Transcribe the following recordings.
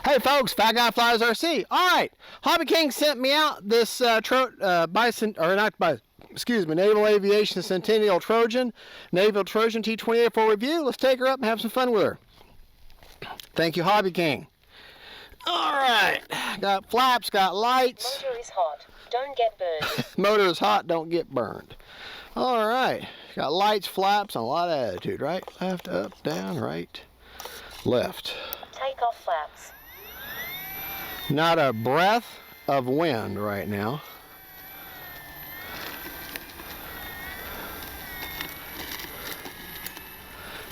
Hey folks, Fat Guy Flies RC. All right, Hobby King sent me out this Naval Aviation Centennial Trojan, Naval Trojan T-28 for review. Let's take her up and have some fun with her. Thank you, Hobby King. All right, got flaps, got lights. Motor is hot, don't get burned. Motor is hot, don't get burned. All right, got lights, flaps, and a lot of attitude, right? Left, up, down, right, left. Take off flaps. Not a breath of wind right now.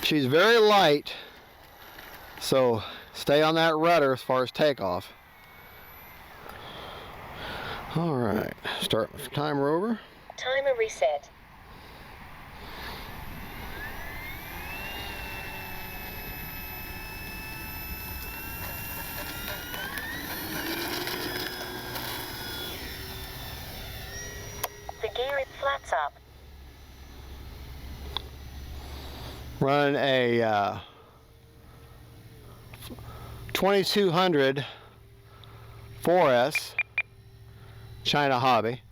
She's very light, so stay on that rudder as far as takeoff. All right, start with timer over. Timer reset. The gear is flaps up. Running a 2200 4S China Hobby.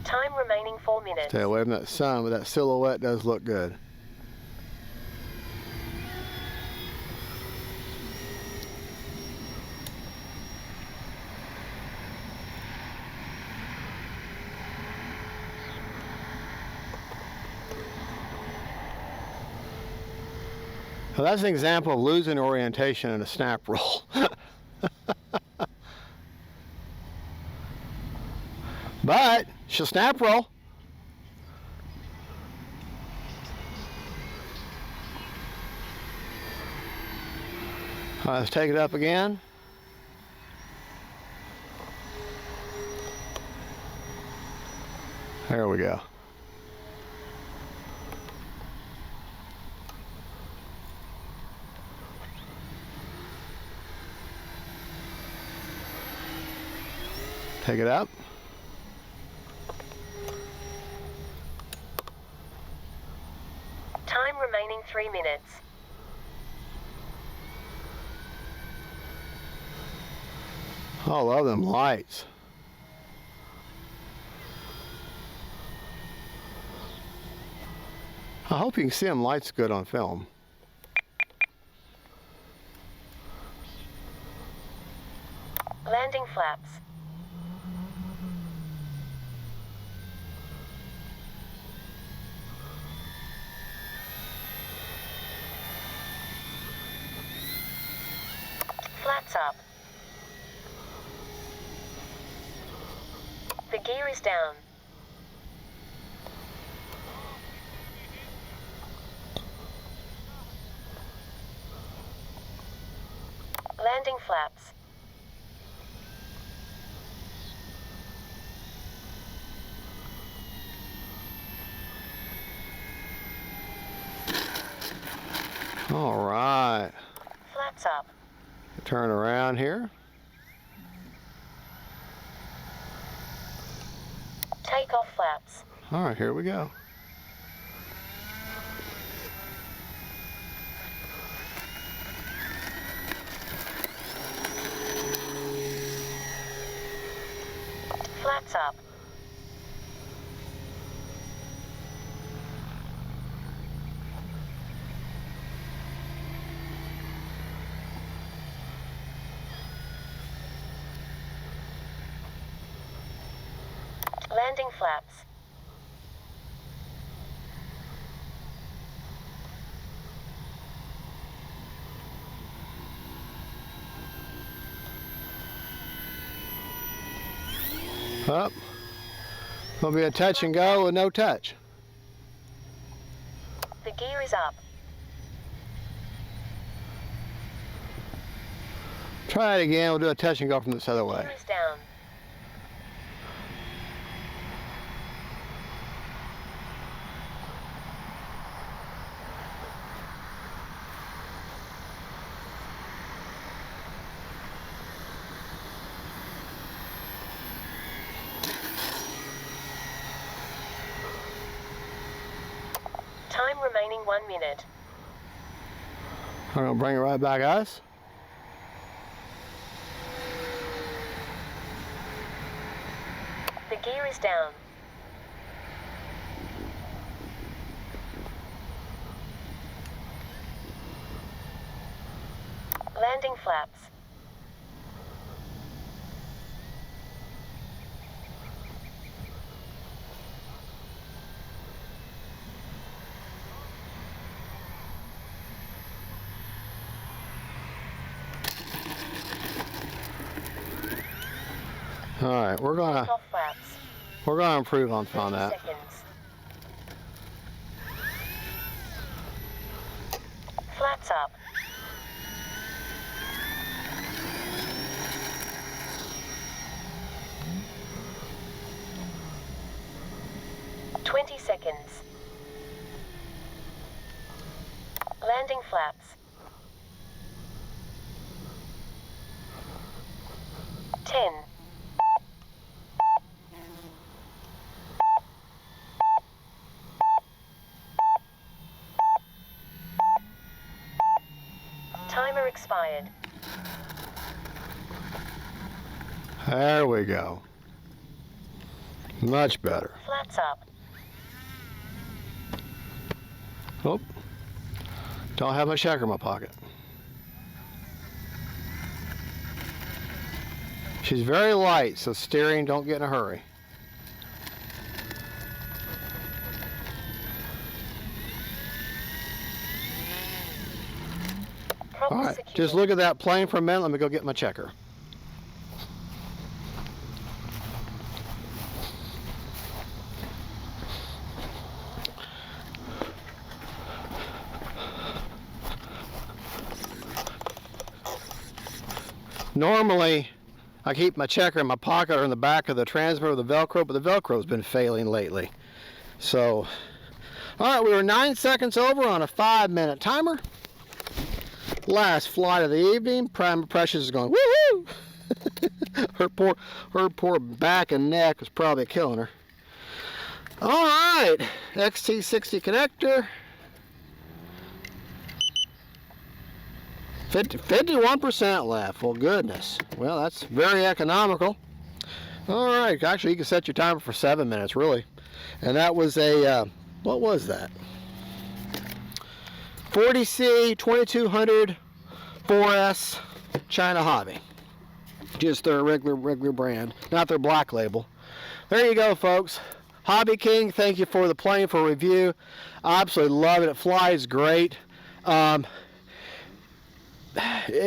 Time remaining 4 minutes. Stay away from that sun, but that silhouette does look good. Well, that's an example of losing orientation in a snap roll. But she'll snap roll. All right, let's take it up again. There we go. Take it up. Time remaining 3 minutes. Oh, I love them lights. I hope you can see them lights good on film. Landing flaps. Flaps up. The gear is down. Landing flaps. All right. Flaps up. Turn around here. Take off flaps. All right, here we go. Flaps up. Landing flaps. Up. Gonna be a touch and go with no touch. The gear is up. Try it again. We'll do a touch and go from this other way. Gear is down. Time remaining 1 minute. I'm gonna bring it right back, guys. The gear is down. Landing flaps. All right, we're gonna Take off flaps. improve on 30 that. seconds. Flaps up. "20 seconds. Landing flaps. 10. Timer expired. There we go. Much better. Flaps up. Oh, don't have my checker in my pocket. She's very light, so steering, don't get in a hurry. Prop All right, secured. just look at that plane for a minute. Let me go get my checker. Normally, I keep my checker in my pocket or in the back of the transmitter with the Velcro, but the Velcro's been failing lately. So, all right, we were 9 seconds over on a 5-minute timer. Last flight of the evening. Prime Precious is going, woohoo! her poor back and neck is probably killing her. All right, XT60 connector. 51% left. Well, goodness. Well, that's very economical. All right, actually, you can set your timer for 7 minutes, really. And that was a, what was that? 40C 2200 4S China Hobby. Just their regular brand, not their black label. There you go, folks. Hobby King, thank you for the plane for review. I absolutely love it. It flies great.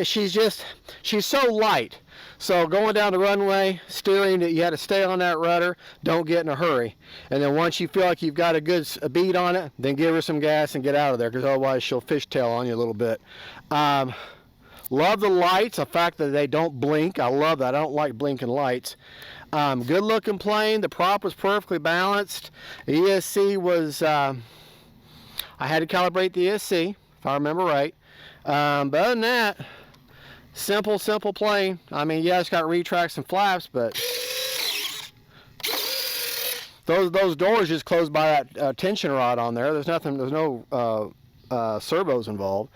She's so light. So going down the runway, steering, you had to stay on that rudder. Don't get in a hurry. And then once you feel like you've got a beat on it, then give her some gas and get out of there, because otherwise she'll fishtail on you a little bit. Love the lights, the fact that they don't blink. I love that. I don't like blinking lights. Good looking plane. The prop was perfectly balanced. The ESC was, I had to calibrate the ESC, if I remember right. But other than that, simple plane. I mean, yeah, it's got retracts and flaps, but those doors just close by that tension rod on there. There's no servos involved.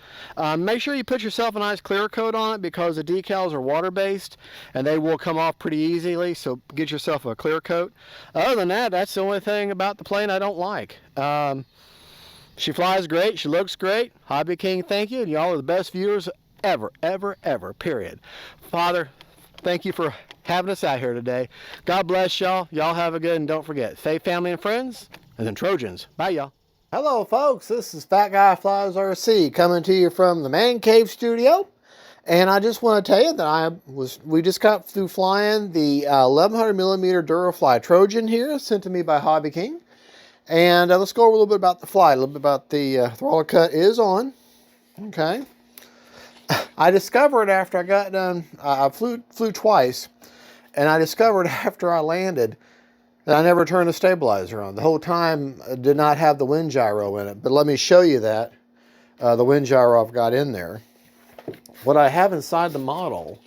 Make sure you put yourself a nice clear coat on it, because the decals are water based and they will come off pretty easily, so get yourself a clear coat. Other than that, that's the only thing about the plane I don't like. She flies great, she looks great. Hobby King, thank you, and y'all are the best viewers ever, period. Father, thank you for having us out here today. God bless y'all. Y'all have a good, and don't forget, save family and friends, and then Trojans. Bye, y'all. Hello, folks. This is Fat Guy Flies RC coming to you from the Man Cave studio. And I just want to tell you that we just got through flying the 1100mm DURAFLY Trojan here, sent to me by Hobby King. And let's go over a little bit about the flight, a little bit about the throttle cut is on. Okay. I discovered after I got done, I flew twice, and I discovered after I landed that I never turned the stabilizer on. The whole time I did not have the wind gyro in it, but let me show you that. The wind gyro I've got in there. What I have inside the model,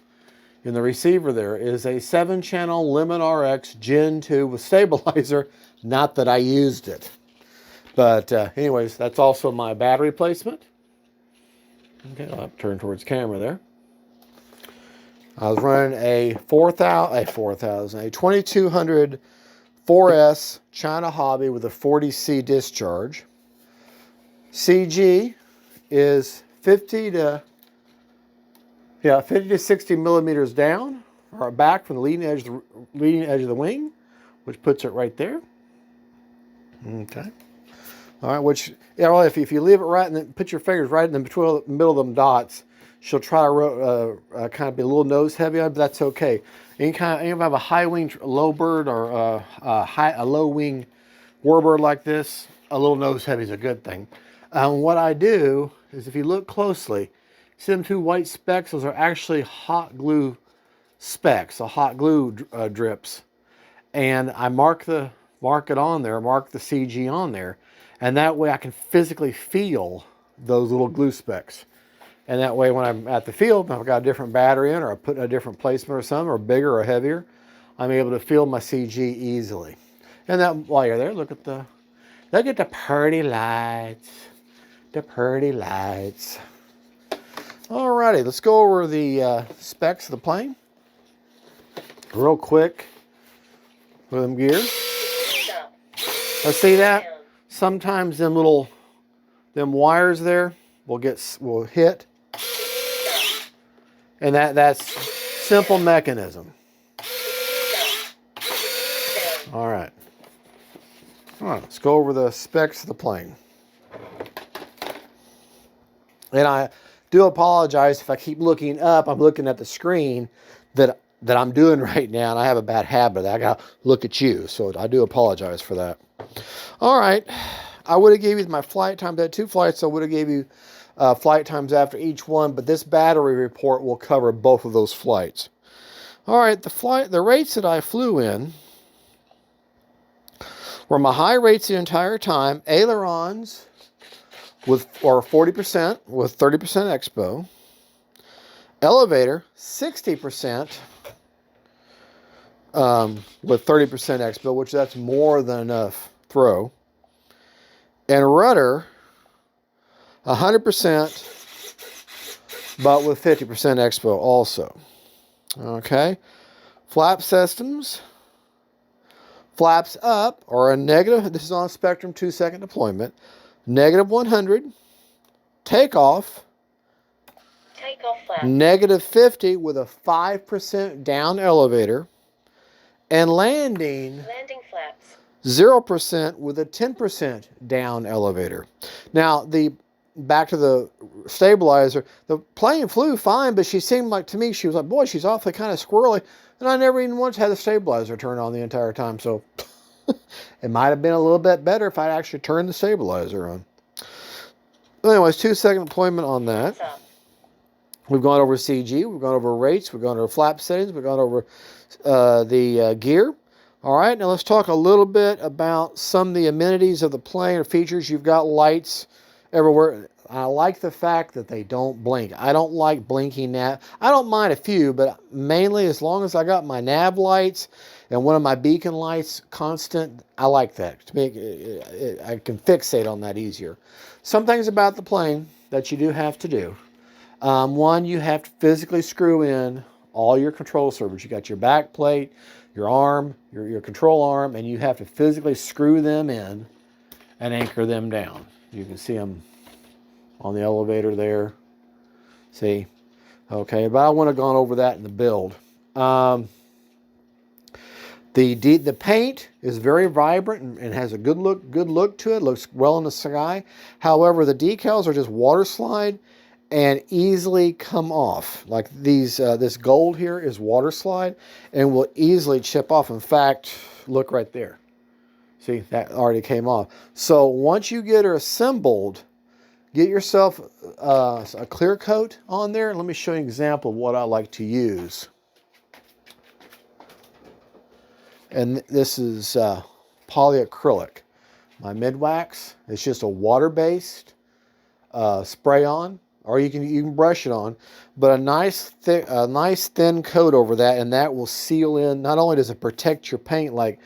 in the receiver there, is a 7-channel Lemon RX Gen 2 with stabilizer. Not that I used it. But anyways, that's also my battery placement. Okay, I'll have to turn towards camera there. I was running a 2200 4S China Hobby with a 40C discharge. CG is 50 to 60 millimeters down or back from the leading edge of the wing, which puts it right there. Okay. All right, which, you know, if you leave it right and then put your fingers right in the middle of them dots, she'll try to kind of be a little nose heavy on it, but that's okay. Any have a high wing low bird or a low wing warbird like this, a little nose heavy is a good thing. What I do is, if you look closely, see them 2 white specks? Those are actually hot glue specks, hot glue drips, and I mark it on there, mark the CG on there. And that way I can physically feel those little glue specks. And that way when I'm at the field, if I've got a different battery in, or I put in a different placement or something, or bigger or heavier, I'm able to feel my CG easily. And that, while you're there, look at the pretty lights. The pretty lights. Alrighty, let's go over the specs of the plane. Real quick with them gears. Let's see that? Sometimes them wires there will hit, and that's simple mechanism. All right, let's go over the specs of the plane. And I do apologize if I keep looking up. I'm looking at the screen that I'm doing right now, and I have a bad habit of that. I gotta look at you, so I do apologize for that. All right, I would have gave you my flight times. I had 2 flights, so I would have gave you flight times after each one, but this battery report will cover both of those flights. All right, the rates that I flew in were my high rates the entire time. Ailerons or 40% with 30% expo. Elevator 60%. With 30% expo, which that's more than enough throw. And rudder 100%, but with 50% expo also. Okay. Flap systems. Flaps up or a negative, this is on Spectrum 2-second deployment, -100. Takeoff. Takeoff flaps. -50 with a 5% down elevator. And landing flaps. 0% with a 10% down elevator. Now, back to the stabilizer, the plane flew fine, but she seemed like, to me, she was like, boy, she's awfully kind of squirrely. And I never even once had the stabilizer turned on the entire time. So it might have been a little bit better if I'd actually turned the stabilizer on. Anyways, 2-second deployment on that. We've gone over CG, we've gone over rates, we've gone over flap settings, we've gone over the gear. All right, now let's talk a little bit about some of the amenities of the plane or features. You've got lights everywhere. I like the fact that they don't blink. I don't like blinking nav. I don't mind a few, but mainly as long as I got my nav lights and one of my beacon lights constant, I like that. To me, I can fixate on that easier. Some things about the plane that you do have to do. One, you have to physically screw in all your control servers. You got your back plate, your arm, your control arm, and you have to physically screw them in and anchor them down. You can see them on the elevator there. See? Okay, but I wouldn't have gone over that in the build. The paint is very vibrant and has a good look to it. Looks well in the sky. However, the decals are just water slide and easily come off. Like these, this gold here is water slide and will easily chip off. In fact, look right there. See, that already came off. So once you get her assembled, get yourself a clear coat on there. Let me show you an example of what I like to use. And this is polyacrylic. My mid-wax, it's just a water-based spray-on, or you can brush it on, but a nice thin coat over that, and that will seal in. Not only does it protect your paint like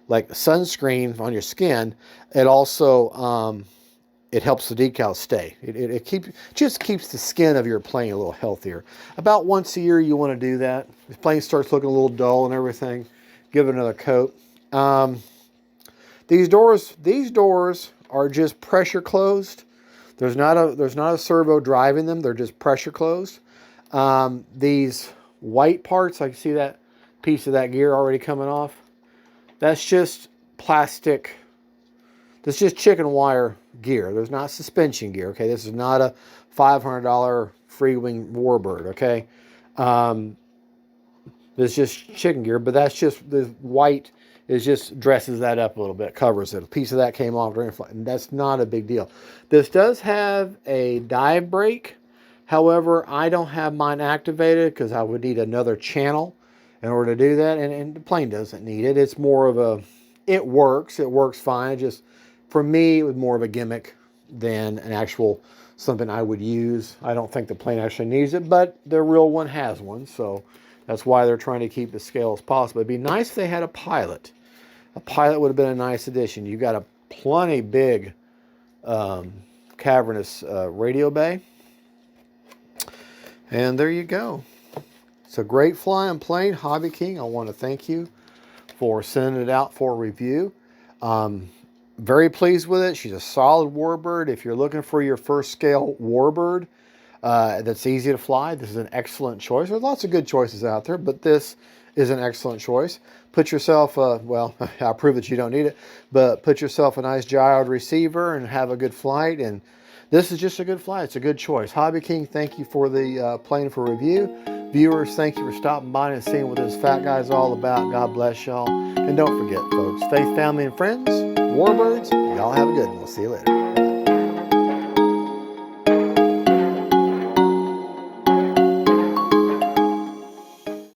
sunscreen on your skin, it also it helps the decals stay. It just keeps the skin of your plane a little healthier. About once a year you want to do that. If the plane starts looking a little dull and everything, give it another coat. These doors are just pressure closed. There's not a servo driving them. They're just pressure closed. These white parts, I can see that piece of that gear already coming off. That's just plastic. That's just chicken wire gear. There's not suspension gear. Okay, this is not a $500 free wing warbird. Okay, this is just chicken gear, but that's just the white. It just dresses that up a little bit, covers it. A piece of that came off during flight, and that's not a big deal. This does have a dive brake. However, I don't have mine activated because I would need another channel in order to do that, and the plane doesn't need it. It's more of a, it works fine. It just, for me, it was more of a gimmick than an actual something I would use. I don't think the plane actually needs it, but the real one has one, so that's why they're trying to keep the scale as possible. It'd be nice if they had a pilot. A pilot would have been a nice addition. You got a plenty big cavernous radio bay. And there you go. It's a great flying plane, Hobby King. I want to thank you for sending it out for review. Very pleased with it. She's a solid warbird. If you're looking for your first scale warbird that's easy to fly, this is an excellent choice. There's lots of good choices out there, but this is an excellent choice. Put yourself, well, I'll prove that you don't need it, but put yourself a nice gyro receiver and have a good flight. And this is just a good flight. It's a good choice. Hobby King, thank you for the plane for review. Viewers, thank you for stopping by and seeing what this fat guy's all about. God bless y'all. And don't forget, folks, faith, family, and friends, warbirds, y'all have a good one. We'll see you later.